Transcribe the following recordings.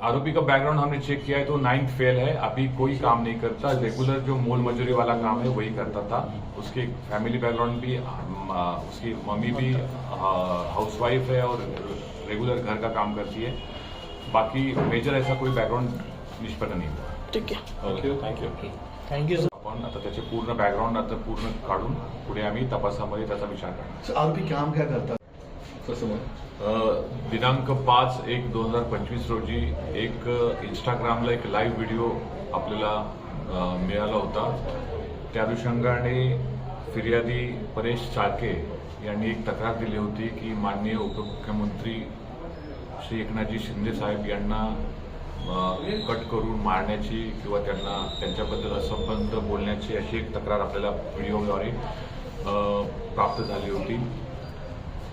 आरोपी का बैकग्राउंड हमने चेक किया है तो 9th फेल है, अभी कोई काम नहीं करता, रेगुलर जो मोल मजूरी वाला काम है वही करता था। उसके फैमिली बैकग्राउंड भी उसकी मम्मी भी हाउसवाइफ है और रेगुलर घर का काम करती है। बाकी मेजर ऐसा कोई बैकग्राउंड निष्पन्न नाही हुआ। ठीक आहे, थँक्यू सर. आपण आता त्याचे पूर्ण बैकग्राउंड आता पूर्ण काढून पुढे आम्ही तपासामध्ये त्याचा विचार करणार। आरोपी काम क्या करता? दिनांक 5/1/2025 रोजी एक इंस्टाग्रामला एक लाईव्ह व्हिडिओ आपल्याला मिळाला होता। त्या अनुषंगाने फिर्यादी परेश चाळके यांनी एक तक्रार दिली होती की माननीय उपमुख्यमंत्री श्री एकनाथजी शिंदे साहेब यांना कट करून मारण्याची किंवा त्यांच्याबद्दल असंबद्ध बोलण्याची अशी एक तक्रार आपल्याला व्हिडिओद्वारे प्राप्त झाली होती।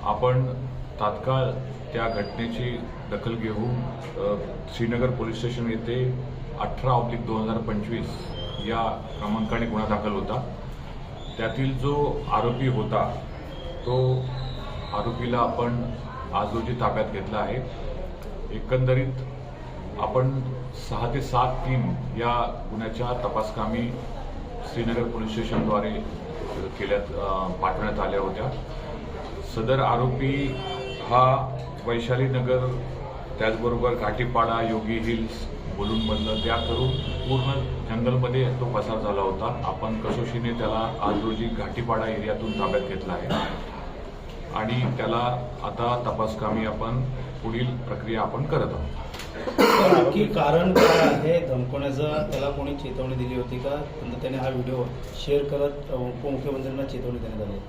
आपण तात्काळ त्या घटनेची दखल घेऊन श्रीनगर पोलीस स्टेशन येथे 18/2025 या क्रमांकाने गुन्हा दाखल होता। त्यातील जो आरोपी होता तो आरोपीला आपण आज रोजी ताब्यात घेतला आहे। एकंदरीत आपण 6 ते 7/3 या गुन्ह्याच्या तपासकामी श्रीनगर पोलीस स्टेशनद्वारे पाठवण्यात आल्या होत्या। सदर आरोपी हा वैशाली नगर त्याचबरोबर घाटीपाडा, योगी हिल्स, मुलुंडमधलं त्या करून पूर्ण जंगलमध्ये तो पसार झाला होता। आपण कसोशीने त्याला आज रोजी घाटीपाडा एरियातून ताब्यात घेतला आहे आणि त्याला आता तपासकामी आपण पुढील प्रक्रिया आपण करत आहोत। नक्की कारण काय आहे धमकवण्याचं? त्याला कोणी चेतावणी दिली होती का? त्याने हा व्हिडिओ शेअर करत उपमुख्यमंत्र्यांना चेतावणी देण्यात आली?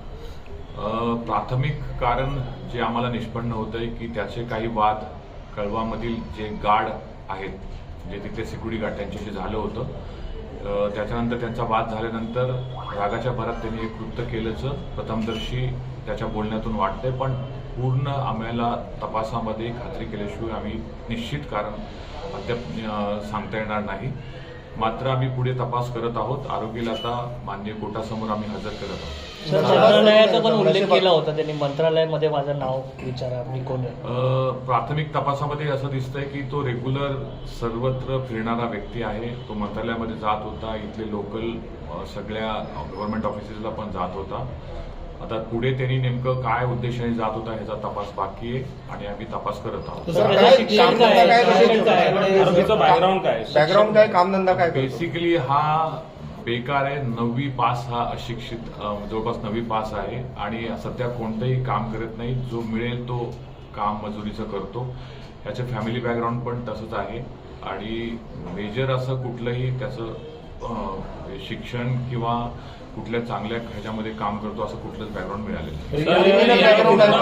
प्राथमिक कारण जे आम्हाला निष्पन्न होतंय की त्याचे काही वाद कळवामधील जे गार्ड आहेत, जे तिथे सिक्युरिटी गार्ड त्यांच्याशी झालं होतं। त्याच्यानंतर त्यांचा वाद झाल्यानंतर रागाच्या भरात त्यांनी हे कृत्य केल्याचं प्रथमदर्शी त्याच्या बोलण्यातून वाटतंय, पण पूर्ण आम्हाला तपासामध्ये खात्री केल्याशिवाय आम्ही निश्चित कारण अद्याप सांगता येणार नाही। मात्र आम्ही पुढे तपास करत आहोत। आरोपीला आता माननीय कोर्टासमोर आम्ही हजर करत आहोत। मंत्रालयाचा पण उल्लेख केला होता त्यांनी, मंत्रालयामध्ये माझं नाव विचारा, मी कोण आहे। प्राथमिक तपासामध्ये असं दिसतंय की तो रेग्युलर सर्वत्र फिरणारा व्यक्ती आहे। तो मंत्रालयामध्ये जात होता, इथले लोकल सगळ्या गव्हर्नमेंट ऑफिसेसला पण जात होता। आता पुढे त्यांनी नेमकं काय उद्देशाने जात होता ह्याचा तपास बाकी आहे आणि आम्ही तपास करत आहोत। बॅकग्राऊंड काय, कामधंदा काय? बेसिकली हा बेकार आहे, 9वी पास, हा अशिक्षित जवळपास 9वी पास आहे आणि सध्या कोणतंही काम करत नाही। जो मिळेल तो काम मजुरीचं करतो। याचे फॅमिली बॅकग्राऊंड पण तसंच आहे आणि मेजर असं कुठलंही त्याचं शिक्षण किंवा कुठल्या चांगल्या ह्याच्यामध्ये काम करतो असं कुठलंच बॅकग्राऊंड मिळालेलं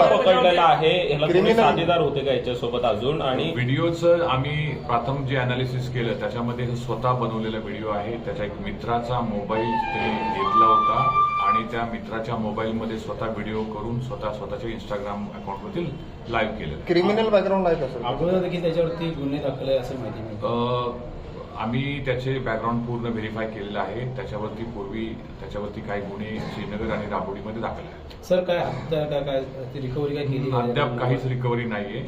पकडलेला आहे। ह्याला कोणी साथीदार होते का याच्यासोबत अजून? आणि व्हिडिओचं आम्ही प्रथम जे अनालिसिस केलं त्याच्यामध्ये हे स्वतः बनवलेला व्हिडिओ आहे। त्याच्या एक मित्राचा मोबाईल त्यांनी घेतला होता आणि त्या मित्राच्या मोबाईलमध्ये स्वतः व्हिडिओ करून स्वतःच्या इंस्टाग्राम अकाउंटवरती लाईव्ह केलं। क्रिमिनल बॅकग्राऊंड आहे का सर? अगोदर देखील त्याच्यावरती गुन्हे दाखल आहे असं माहिती मिळतं। आम्ही त्याचे बॅकग्राऊंड पूर्ण व्हेरीफाय केलेलं आहे। त्याच्यावरती काही गुन्हे श्रीनगर आणि राबोडीमध्ये दाखल आहेत। सर काय हत्या काय रिकव्हरी काय केली? अद्याप काहीच रिकव्हरी नाहीये,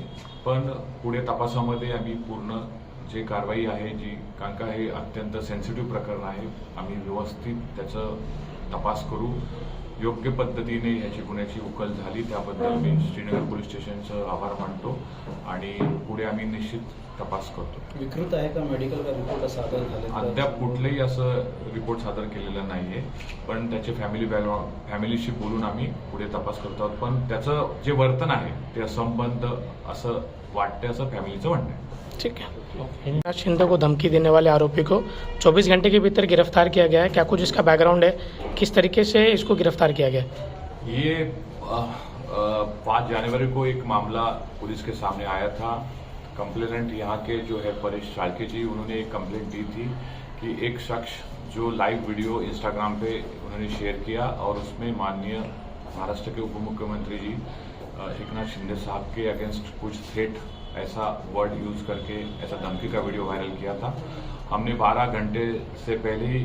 पण पुढे तपासामध्ये आम्ही पूर्ण जे कारवाई आहे कारण का हे अत्यंत सेन्सिटिव्ह प्रकरण आहे, आम्ही व्यवस्थित त्याचं तपास करू। योग्य पद्धतीने ह्याची गुन्ह्याची उकल झाली त्याबद्दल मी श्रीनगर पोलीस स्टेशनचं आभार मानतो आणि पुढे आम्ही निश्चित तपास करतो। विकृत आहे का मेडिकल का रिपोर्ट सादर झाले? अद्याप कुठलेही असं रिपोर्ट सादर केलेला नाहीये, पण त्याचे फॅमिलीशी बोलून आम्ही पुढे तपास करतो आहोत। पण त्याचं जे वर्तन आहे ते असंबद्ध असं वाटतं असं फॅमिलीचं म्हणणं आहे। ठीक है। एकनाथ शिंदे को धमकी देने वाले आरोपी को 24 घंटे के भीतर गिरफ्तार किया गया है। क्या कुछ इसका बैकग्राउंड है, किस तरीके से इसको गिरफ्तार किया गया? ये 5 जनवरी को एक मामला पुलिस के सामने आया था। कंप्लेनेंट यहाँ के जो है परेश चाळके जी, उन्होंने एक कंप्लेंट दी थी कि एक शख्स जो लाइव वीडियो इंस्टाग्राम पे उन्होंने शेयर किया और उसमें माननीय महाराष्ट्र के उप मुख्यमंत्री जी एकनाथ शिंदे साहब के अगेंस्ट कुछ थ्रेट ऐसा वर्ड यूज करके ऐसा धमकी का वीडियो वायरल किया था। हमने 12 घंटे से पहले ही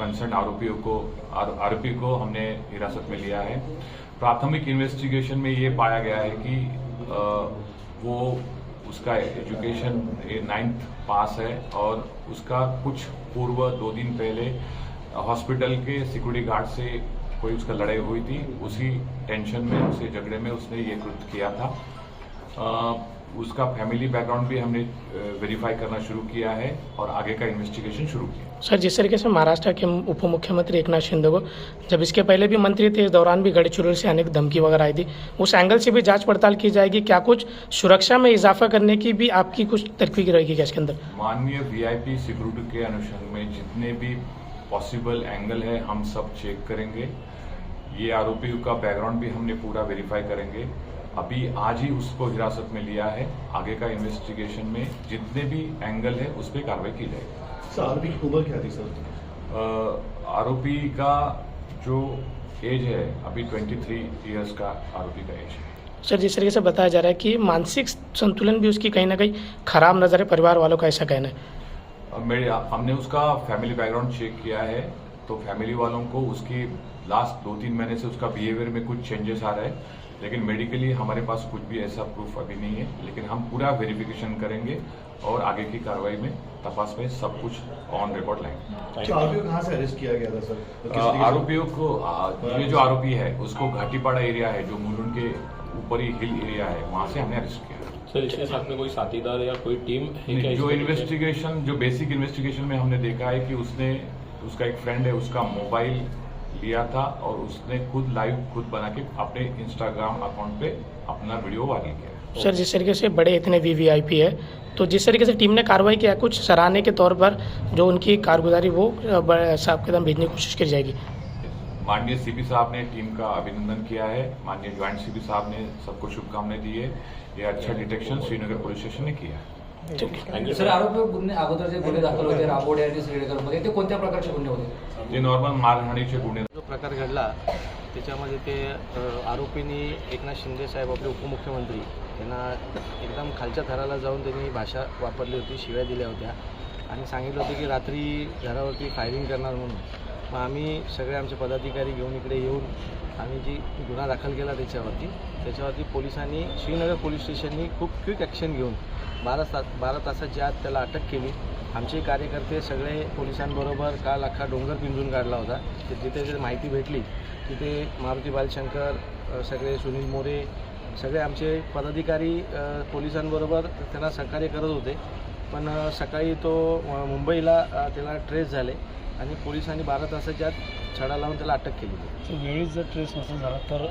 कंसर्न आरोपी को हमने हिरासत में लिया है। प्राथमिक इन्वेस्टिगेशन में ये पाया गया है कि वो उसका एजुकेशन 9th पास है और उसका कुछ पूर्व 2 दिन पहले हॉस्पिटल के सिक्योरिटी गार्ड से कोई उसका लड़ाई हुई थी। उसी टेंशन में, उसी झगड़े में उसने ये कृत्य किया था। उसका फैमिली बैकग्राउंड भी हमने वेरीफाई करना शुरू किया है और आगे का इन्वेस्टिगेशन शुरू किया। सर, जिस तरीके से महाराष्ट्र के उप मुख्यमंत्री एकनाथ शिंदे को जब इसके पहले भी मंत्री थे, इस दौरान भी गढ़चिरौली से अनेक धमकी वगैरह आई थी, उस एंगल से भी जांच पड़ताल की जाएगी क्या? कुछ सुरक्षा में इजाफा करने की भी आपकी कुछ तरकीब रहेगी क्या इसके अंदर? माननीय वीआईपी सिक्योरिटी के अनुसंधान में जितने भी पॉसिबल एंगल है हम सब चेक करेंगे। ये आरोपी का बैकग्राउंड भी हमने पूरा वेरीफाई करेंगे। अभी आज ही उसको हिरासत में लिया है। आगे का इन्वेस्टिगेशन में जितने भी एंगल है उस पर कार्रवाई की जाएगी। सर, आरोपी की उम्र क्या थी सर? आरोपी का जो एज है अभी 23 इयर्स का आरोपी का एज है। सर, जिस तरीके से बताया जा रहा है कि मानसिक संतुलन भी उसकी कहीं ना कहीं खराब नजर है, परिवार वालों का ऐसा कहना है। हमने उसका फैमिली बैकग्राउंड चेक किया है तो फैमिली वालों को उसकी लास्ट 2-3 महीने से उसका बिहेवियर में कुछ चेंजेस आ रहा है, लेकिन मेडिकली हमारे पास कुछ भी ऐसा प्रूफ अभी नहीं है। लेकिन हम पूरा वेरिफिकेशन करेंगे और आगे की कार्रवाई में, तपास में सब कुछ ऑन रिकॉर्ड लाएंगे। आरोपियों कहाँ से अरेस्ट किया गया था सर? आरोपियों को ये जो आरोपी है उसको घाटीपाड़ा एरिया है जो मुलुंड के ऊपरी हिल एरिया है, वहां से हमने अरेस्ट किया। सर, इसके साथ में कोई साथीदार या कोई टीम है क्या? जो इन्वेस्टिगेशन, जो बेसिक इन्वेस्टिगेशन में हमने देखा है कि उसका एक फ्रेंड है, उसका मोबाइल लिया था और उसने खुद बना के अपने इंस्टाग्राम अकाउंट पे अपना वीडियो वायरल किया। सर, जिस तरीके से बड़े इतने वीवीआईपी है तो जिस तरीके से टीम ने कार्रवाई किया, कुछ सराहने के तौर पर जो उनकी कारगुजारी वो साहब के दम भेजने की कोशिश की जाएगी। माननीय सीपी साहब ने टीम का अभिनंदन किया है। माननीय ज्वाइंट सीपी साहब ने सबको शुभकामनाएं दी है। ये अच्छा डिटेक्शन श्रीनगर पुलिस स्टेशन ने किया है। थँक्यू सर, आरोपी गुन्हे अगोदर जे गुन्हे दाखल होते राबोडे आणि श्रीनगरमध्ये, ते कोणत्या प्रकारचे गुन्हे होते? जे नॉर्मल मारहाणीचे गुन्हे जो प्रकार घडला त्याच्यामध्ये ते आरोपींनी एकनाथ शिंदे साहेब आपले उपमुख्यमंत्री त्यांना एकदम खालच्या थराला जाऊन त्यांनी भाषा वापरली होती, शिव्या दिल्या होत्या आणि सांगितलं होतं की रात्री घरावरती फायरिंग करणार म्हणून। मग आम्ही सगळे आमचे पदाधिकारी घेऊन इकडे येऊन आम्ही जी गुन्हा दाखल केला त्याच्यावरती पोलिसांनी, श्रीनगर पोलीस स्टेशननी खूप क्विक ॲक्शन घेऊन 12 तासाच्या आत त्याला अटक केली। आमचे कार्यकर्ते सगळे पोलिसांबरोबर काल अख्खा डोंगर पिंजून काढला होता। जिथे माहिती भेटली तिथे मारुती बालशंकर, सगळे सुनील मोरे, सगळे आमचे पदाधिकारी पोलिसांबरोबर त्यांना सहकार्य करत होते। पण सकाळी तो मुंबईला त्याला ट्रेस झाले आणि पोलिसांनी 12 तासाच्या आत छडा लावून त्याला अटक केली। वेळीच जर ट्रेस नसेल झाला तर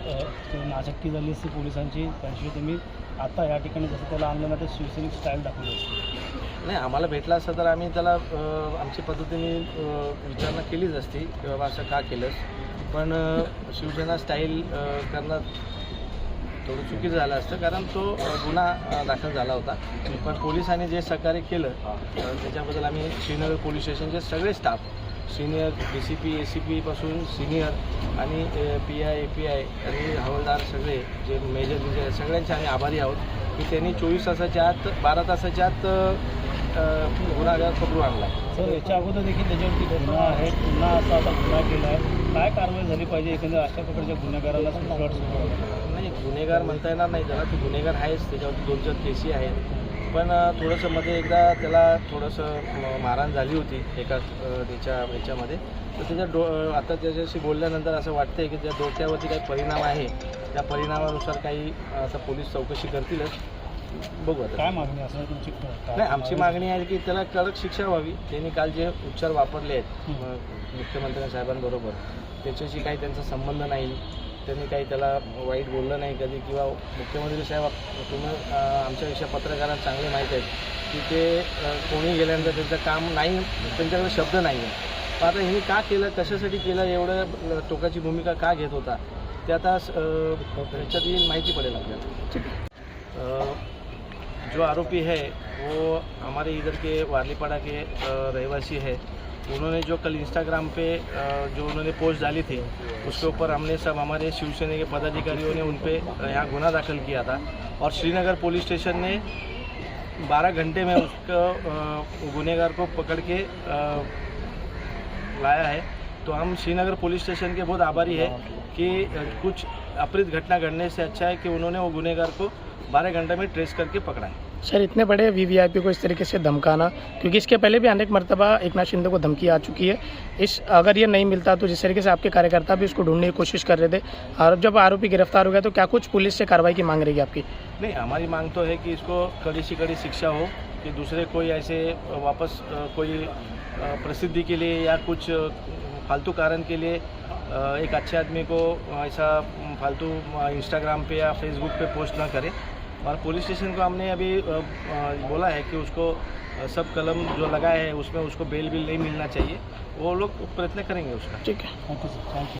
नाचक्की झाली असती पोलिसांची, त्याशिवाय तुम्ही आता या ठिकाणी जसं त्याला आणलं ना ते शिवसैनिक स्टाईल दाखवली असते। नाही, आम्हाला भेटला असता तर आम्ही त्याला आमच्या पद्धतीने विचारणा केलीच असती की बाबा असं का केलंस, पण शिवसेना स्टाईल करणं थोडं चुकीचं झालं असतं कारण तो गुन्हा दाखल झाला होता। पण पोलिसांनी जे सहकार्य केलं त्याच्याबद्दल आम्ही श्रीनगर पोलीस स्टेशनचे सगळे स्टाफ, सिनियर DCP ACP पासून सिनियर आणि PI API आणि हवालदार सगळे जे मेजर सगळ्यांचे आम्ही आभारी आहोत की त्यांनी 24 तासाच्या आत 12 तासाच्या आत गुन्हागार पकडून आणला। सर, याच्या अगोदर देखील त्याच्यावरती गुन्हा आहे, पुन्हा असा आता गुन्हा केला आहे, काय कारवाई झाली पाहिजे एकंदर अशा प्रकारच्या गुन्हेगाराला? नाही, गुन्हेगार म्हणता येणार नाही त्याला, ते गुन्हेगार आहेच, त्याच्यावरती 2-4 केसी आहेत। पण थोडंसं मध्ये एकदा त्याला थोडंसं मारहाण झाली होती एका ह्याच्यामध्ये, तर त्याच्या आता त्याच्याशी बोलल्यानंतर असं वाटतंय की त्या डोक्यावरती काही परिणाम आहे, त्या परिणामानुसार काही आता पोलीस चौकशी करतीलच, बघू आता काय मागणी असणार तुमची? नाही, आमची मागणी आहे की त्याला कडक शिक्षा व्हावी। त्यांनी काल जे उच्चार वापरले आहेत मुख्यमंत्री साहेबांबरोबर त्याच्याशी काही त्यांचा संबंध नाही, त्यांनी काही त्याला वाईट बोललं नाही कधी, किंवा मुख्यमंत्री साहेब तुम्ही आमच्याविषयी पत्रकारांना चांगले माहीत आहेत की ते कोणी गेल्यानंतर त्यांचं काम नाही, त्यांच्याकडे शब्द नाही आहे। पण आता ह्यांनी का केलं, कशासाठी केलं, एवढं टोकाची भूमिका का घेत होता ते आता त्याच्यात माहिती पडेल आपल्याला। जो आरोपी है वो हमारे इधर के वारलीपाड़ा के रहवासी है। उन्होंने जो कल इंस्टाग्राम पे जो उन्होंने पोस्ट डाली थी उसके ऊपर हमने सब हमारे शिवसेना के पदाधिकारियों ने उन पे यहाँ गुना दाखिल किया था और श्रीनगर पुलिस स्टेशन ने 12 घंटे में उसको गुनहगार को पकड़ के लाया है। तो हम श्रीनगर पुलिस स्टेशन के बहुत आभारी है कि कुछ अप्रित घटना घटने से अच्छा है कि उन्होंने वो गुनहगार को 12 घंटे में ट्रेस करके पकड़ा है। सर इतने बड़े वीवीआईपी को इस तरीके से धमकाना, क्योंकि इसके पहले भी अनेक मरतबा एकनाथ शिंदे को धमकी आ चुकी है, इस अगर ये नहीं मिलता तो जिस तरीके से आपके कार्यकर्ता भी उसको ढूंढने की कोशिश कर रहे थे, और जब आरोपी गिरफ्तार हो गया तो क्या कुछ पुलिस से कार्रवाई की मांग रहेगी आपकी? नहीं, हमारी मांग तो है कि इसको कड़ी से कड़ी शिक्षा हो, कि दूसरे कोई ऐसे वापस कोई प्रसिद्धि के लिए या कुछ फालतू कारण के लिए एक अच्छे आदमी को ऐसा फालतू इंस्टाग्राम पे या फेसबुक पे पोस्ट ना करे। और पुलिस स्टेशन को हमने अभी बोला है कि उसको सब कलम जो लगा है उसमें उसको बेल नहीं मिलना चाहिए, वो लोग प्रयत्न करेंगे उसका। ठीक है। Thank you sir, thank you.